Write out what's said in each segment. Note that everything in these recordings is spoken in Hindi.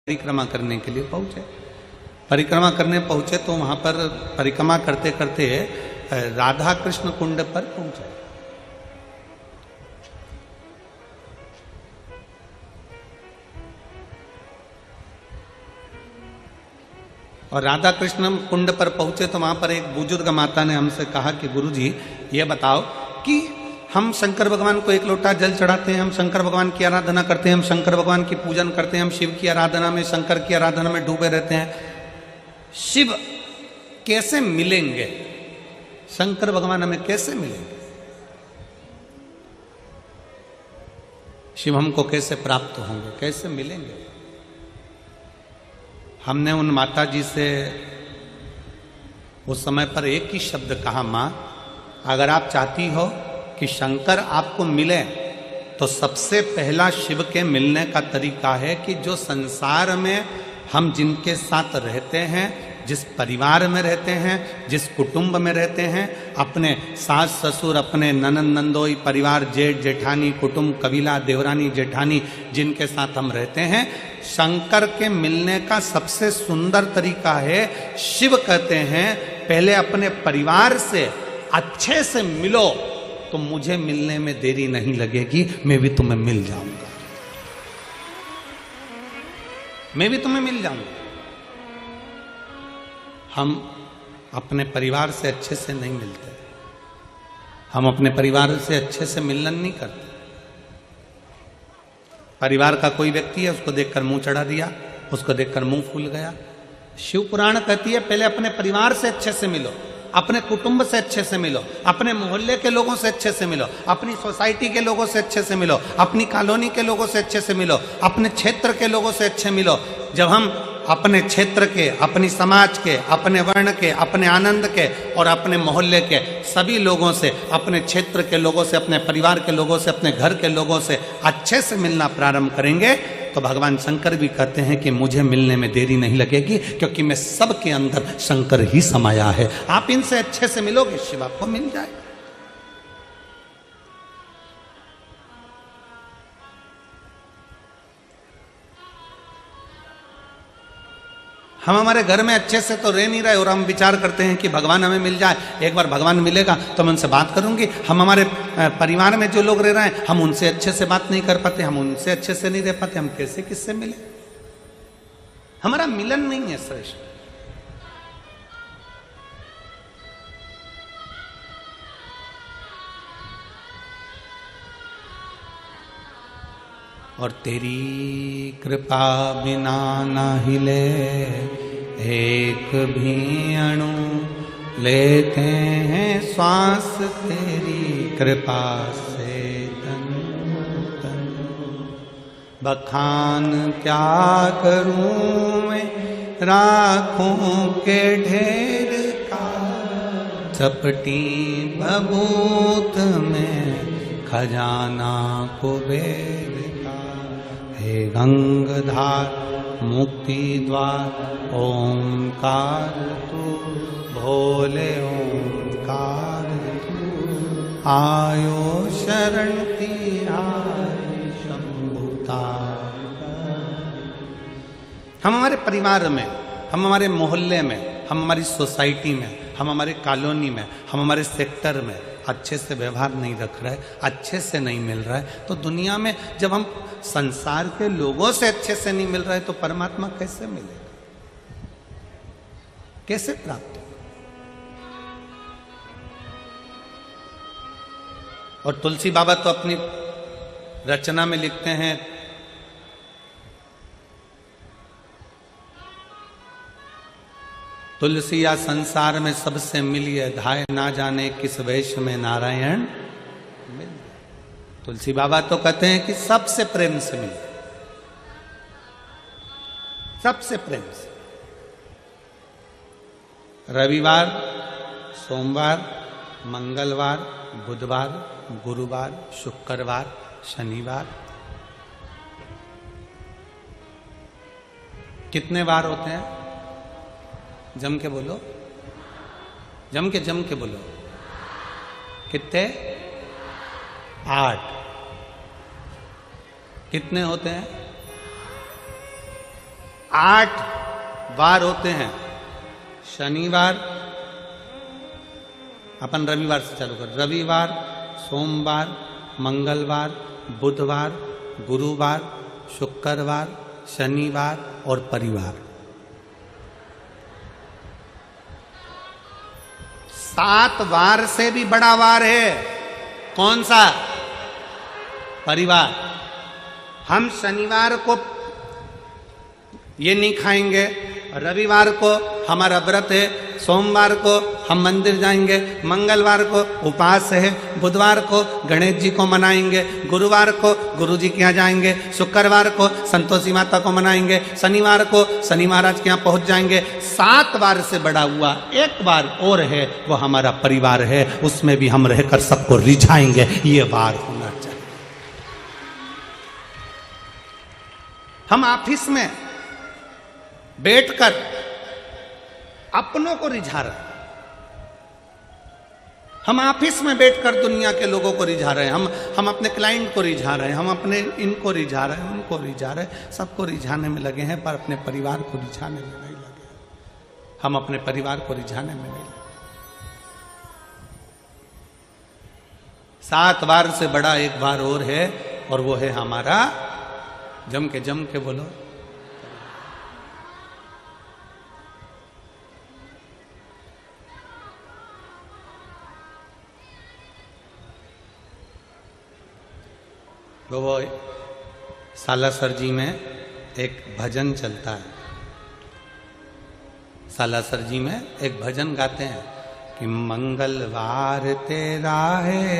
परिक्रमा करने के लिए पहुंचे। परिक्रमा करने पहुंचे तो वहां पर परिक्रमा करते करते राधा कृष्ण कुंड पर पहुंचे। और राधा कृष्ण कुंड पर पहुंचे तो वहां पर एक बुजुर्ग माता ने हमसे कहा कि गुरुजी ये बताओ कि हम शंकर भगवान को एक लोटा जल चढ़ाते हैं, हम शंकर भगवान की आराधना करते हैं, हम शंकर भगवान की पूजन करते हैं, हम शिव की आराधना में, शंकर की आराधना में डूबे रहते हैं। शिव कैसे मिलेंगे? शंकर भगवान हमें कैसे मिलेंगे? शिव हमको कैसे प्राप्त होंगे, कैसे मिलेंगे? हमने उन माता जी से उस समय पर एक ही शब्द कहा, मां अगर आप चाहती हो कि शंकर आपको मिले तो सबसे पहला शिव के मिलने का तरीका है कि जो संसार में हम जिनके साथ रहते हैं, जिस परिवार में रहते हैं, जिस कुटुंब में रहते हैं, अपने सास ससुर, अपने ननंद नंदोई, परिवार, जेठ जेठानी, कुटुंब, कबीला, देवरानी जेठानी, जिनके साथ हम रहते हैं, शंकर के मिलने का सबसे सुंदर तरीका है, शिव कहते हैं पहले अपने परिवार से अच्छे से मिलो तो मुझे मिलने में देरी नहीं लगेगी, मैं भी तुम्हें मिल जाऊंगा, मैं भी तुम्हें मिल जाऊंगा। हम अपने परिवार से अच्छे से नहीं मिलते, हम अपने परिवार से अच्छे से मिलन नहीं करते। परिवार का कोई व्यक्ति है, उसको देखकर मुंह चढ़ा दिया, उसको देखकर मुंह फूल गया। शिव पुराण कहती है पहले अपने परिवार से अच्छे से मिलो, अपने कुटुंब से अच्छे से मिलो, अपने मोहल्ले के लोगों से अच्छे से मिलो, अपनी सोसाइटी के लोगों से अच्छे से मिलो, अपनी कॉलोनी के लोगों से अच्छे से मिलो, अपने क्षेत्र के लोगों से अच्छे मिलो। जब हम अपने क्षेत्र के, अपनी समाज के, अपने वर्ण के, अपने आनंद के और अपने मोहल्ले के सभी लोगों से, अपने क्षेत्र के लोगों से, अपने परिवार के लोगों से, अपने घर के लोगों से अच्छे से मिलना प्रारंभ करेंगे तो भगवान शंकर भी कहते हैं कि मुझे मिलने में देरी नहीं लगेगी, क्योंकि मैं सबके अंदर शंकर ही समाया है। आप इनसे अच्छे से मिलोगे, शिव आपको मिल जाए। हम हमारे घर में अच्छे से तो रह नहीं रहे और हम विचार करते हैं कि भगवान हमें मिल जाए, एक बार भगवान मिलेगा तो मैं उनसे बात करूंगी। हम हमारे परिवार में जो लोग रह रहे हैं, हम उनसे अच्छे से बात नहीं कर पाते, हम उनसे अच्छे से नहीं रह पाते, हम कैसे किससे मिले? हमारा मिलन नहीं है श्रेष्ठ। और तेरी कृपा बिना न हिले एक भी अणु, लेते हैं श्वास तेरी कृपा से तन तन। बखान क्या करूं मैं राखों के ढेर का, चपटी बबूत में खजाना कुबेर। हे गंगधार मुक्ति द्वार ओंकार तू, भोले ओंकार तू, आयो शरण की आय शंभुता। हम हमारे परिवार में, हम हमारे मोहल्ले में, हम हमारी सोसाइटी में, हम हमारे कॉलोनी में, हम हमारे सेक्टर में अच्छे से व्यवहार नहीं रख रहे, अच्छे से नहीं मिल रहा है, तो दुनिया में जब हम संसार के लोगों से अच्छे से नहीं मिल रहे तो परमात्मा कैसे मिलेगा, कैसे प्राप्त होगा? और तुलसी बाबा तो अपनी रचना में लिखते हैं, तुलसिया संसार में सबसे मिलिए, धाय ना जाने किस वेश में नारायण मिल। तुलसी बाबा तो कहते हैं कि सबसे प्रेम से मिले, सबसे प्रेम से। रविवार, सोमवार, मंगलवार, बुधवार, गुरुवार, शुक्रवार, शनिवार, कितने वार होते हैं? जम के बोलो, जम के बोलो। कितने? 8। कितने होते हैं? 8 वार होते हैं। शनिवार, अपन रविवार से चालू कर, रविवार, सोमवार, मंगलवार, बुधवार, गुरुवार, शुक्रवार, शनिवार और परिवार। 7 वार से भी बड़ा वार है। कौन सा? परिवार। हम शनिवार को ये नहीं खाएंगे, रविवार को हमारा व्रत है, सोमवार को हम मंदिर जाएंगे, मंगलवार को उपास है, बुधवार को गणेश जी को मनाएंगे, गुरुवार को गुरु जी के यहाँ जाएंगे, शुक्रवार को संतोषी माता को मनाएंगे, शनिवार को शनि महाराज के यहाँ पहुंच जाएंगे। 7 वार से बड़ा हुआ एक वार और है, वो हमारा परिवार है। उसमें भी हम रहकर सबको रिझाएंगे। ये वार होना चाहिए। हम ऑफिस में बैठकर अपनों को रिझा रहे हैं। हम ऑफिस में बैठकर दुनिया के लोगों को रिझा रहे हैं। हम अपने क्लाइंट को रिझा रहे हैं, हम अपने इनको रिझा रहे हैं, उनको रिझा रहे हैं, सबको रिझाने में लगे हैं, पर अपने परिवार को रिझाने में नहीं लगे। हम अपने परिवार को रिझाने में नहीं लगे। 7 वार से बड़ा एक वार और है, और वो है हमारा, जम के बोलो, वो सालासर जी में एक भजन चलता है। सालासर जी में एक भजन गाते हैं कि मंगलवार तेरा है,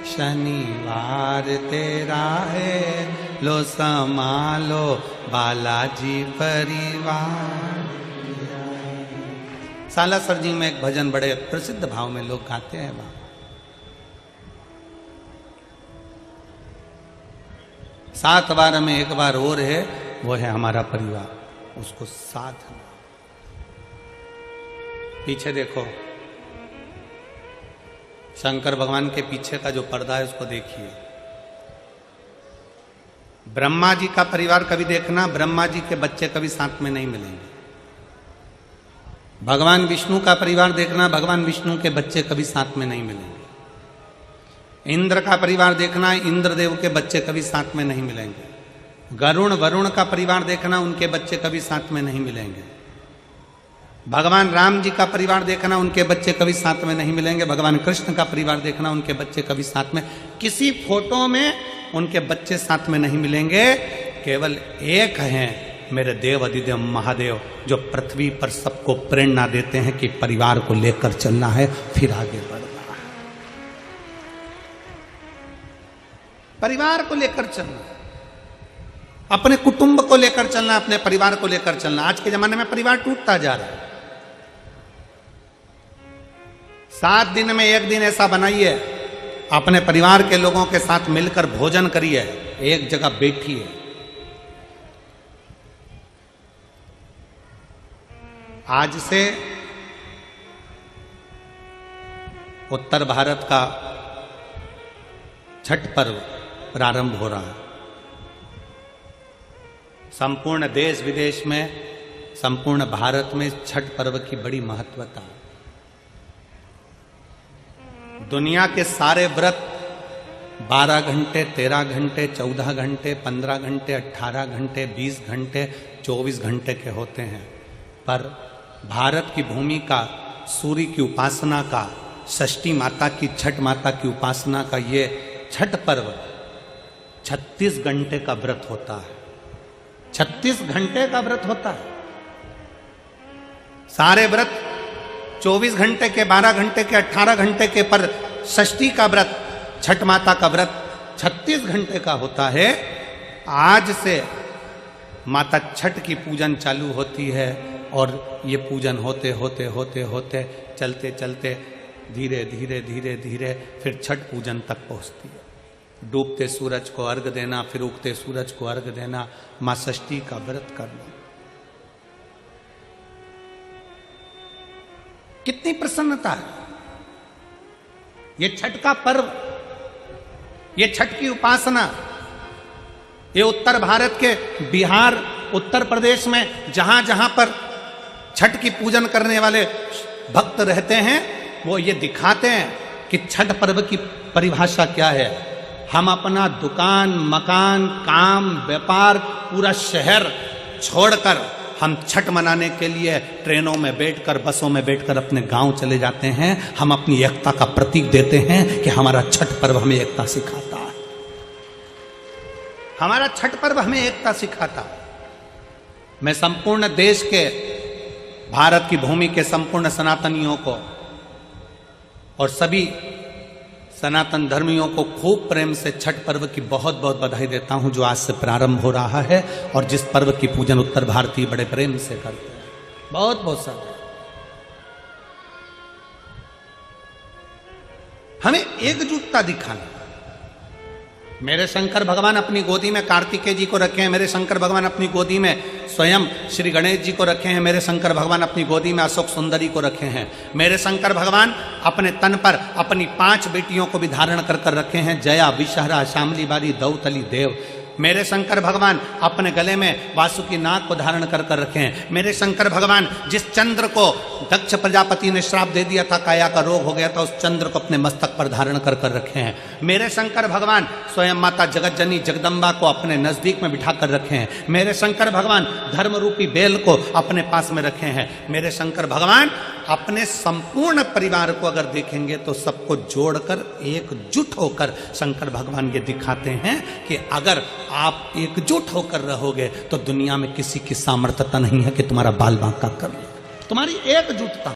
शनिवार तेरा है, लो संभालो बालाजी परिवार। सालासर जी में एक भजन बड़े प्रसिद्ध भाव में लोग गाते हैं। वहां 7 वार में एक बार और है, वो है हमारा परिवार। उसको साथ में पीछे देखो, शंकर भगवान के पीछे का जो पर्दा है उसको देखिए। ब्रह्मा जी का परिवार कभी देखना, ब्रह्मा जी के बच्चे कभी साथ में नहीं मिलेंगे। भगवान विष्णु का परिवार देखना, भगवान विष्णु के बच्चे कभी साथ में नहीं मिलेंगे। इंद्र का परिवार देखना, इंद्रदेव के बच्चे कभी साथ में नहीं मिलेंगे। वरुण का परिवार देखना, उनके बच्चे कभी साथ में नहीं मिलेंगे। भगवान राम जी का परिवार देखना, उनके बच्चे कभी साथ में नहीं मिलेंगे। भगवान कृष्ण का परिवार देखना, उनके बच्चे कभी साथ में, किसी फोटो में उनके बच्चे साथ में नहीं मिलेंगे। केवल एक हैं मेरे देव अधिदेव महादेव, जो पृथ्वी पर सबको प्रेरणा देते हैं कि परिवार को लेकर चलना है, फिर आगे बढ़ना है। परिवार को लेकर चलना, अपने कुटुंब को लेकर चलना, अपने परिवार को लेकर चलना। आज के जमाने में परिवार टूटता जा रहा है। 7 दिन में एक दिन ऐसा बनाइए, अपने परिवार के लोगों के साथ मिलकर भोजन करिए, एक जगह बैठिए। आज से उत्तर भारत का छठ पर्व प्रारंभ हो रहा है। संपूर्ण देश विदेश में, संपूर्ण भारत में छठ पर्व की बड़ी महत्वता है। दुनिया के सारे व्रत 12 घंटे, 13 घंटे, 14 घंटे, 15 घंटे, 18 घंटे, 20 घंटे, 24 घंटे के होते हैं, पर भारत की भूमि का, सूर्य की उपासना का, षष्ठी माता की, छठ माता की उपासना का ये छठ पर्व 36 घंटे का व्रत होता है। 36 घंटे का व्रत होता है। सारे व्रत 24 घंटे के, 12 घंटे के, 18 घंटे के, पर षष्ठी का व्रत, छठ माता का व्रत 36 घंटे का होता है। आज से माता छठ की पूजन चालू होती है, और ये पूजन होते होते होते होते चलते चलते धीरे धीरे धीरे धीरे फिर छठ पूजन तक पहुंचती है। डूबते सूरज को अर्घ देना, फिर उगते सूरज को अर्घ देना, मां षष्ठी का व्रत करना। कितनी प्रसन्नता है। ये छठ का पर्व, ये छठ की उपासना, ये उत्तर भारत के बिहार, उत्तर प्रदेश में जहां जहां पर छठ की पूजन करने वाले भक्त रहते हैं, वो ये दिखाते हैं कि छठ पर्व की परिभाषा क्या है। हम अपना दुकान, मकान, काम, व्यापार, पूरा शहर छोड़कर हम छठ मनाने के लिए ट्रेनों में बैठकर, बसों में बैठकर अपने गांव चले जाते हैं। हम अपनी एकता का प्रतीक देते हैं कि हमारा छठ पर्व हमें एकता सिखाता है। हमारा छठ पर्व हमें एकता सिखाता है। मैं संपूर्ण देश के, भारत की भूमि के संपूर्ण सनातनियों को और सभी सनातन धर्मियों को खूब प्रेम से छठ पर्व की बहुत बहुत बधाई देता हूं, जो आज से प्रारंभ हो रहा है और जिस पर्व की पूजन उत्तर भारतीय बड़े प्रेम से करते हैं। बहुत बहुत सारे हमें एकजुटता दिखाना। मेरे शंकर भगवान अपनी गोदी में कार्तिकेय जी को रखे हैं, मेरे शंकर भगवान अपनी गोदी में स्वयं श्री गणेश जी को रखे हैं, मेरे शंकर भगवान अपनी गोदी में अशोक सुंदरी को रखे हैं, मेरे शंकर भगवान अपने तन पर अपनी 5 बेटियों को भी धारण कर कर रखे हैं, जया, विषहरा, शामली बारी, दौतली, देव। मेरे शंकर भगवान अपने गले में वासुकी नाग को धारण कर कर रखे हैं। मेरे शंकर भगवान जिस चंद्र को दक्ष प्रजापति ने श्राप दे दिया था, काया का रोग हो गया था, उस चंद्र को अपने मस्तक पर धारण कर कर रखे हैं। मेरे शंकर भगवान स्वयं माता जगतजननी जगदम्बा को अपने नजदीक में बिठा कर रखे हैं। मेरे शंकर भगवान धर्म रूपी बेल को अपने पास में रखे हैं। मेरे शंकर भगवान अपने संपूर्ण परिवार को अगर देखेंगे तो सबको जोड़कर एकजुट होकर शंकर भगवान ये दिखाते हैं कि अगर आप एकजुट होकर रहोगे तो दुनिया में किसी की सामर्थ्यता नहीं है कि तुम्हारा बाल बांका कर ले। तुम्हारी एकजुटता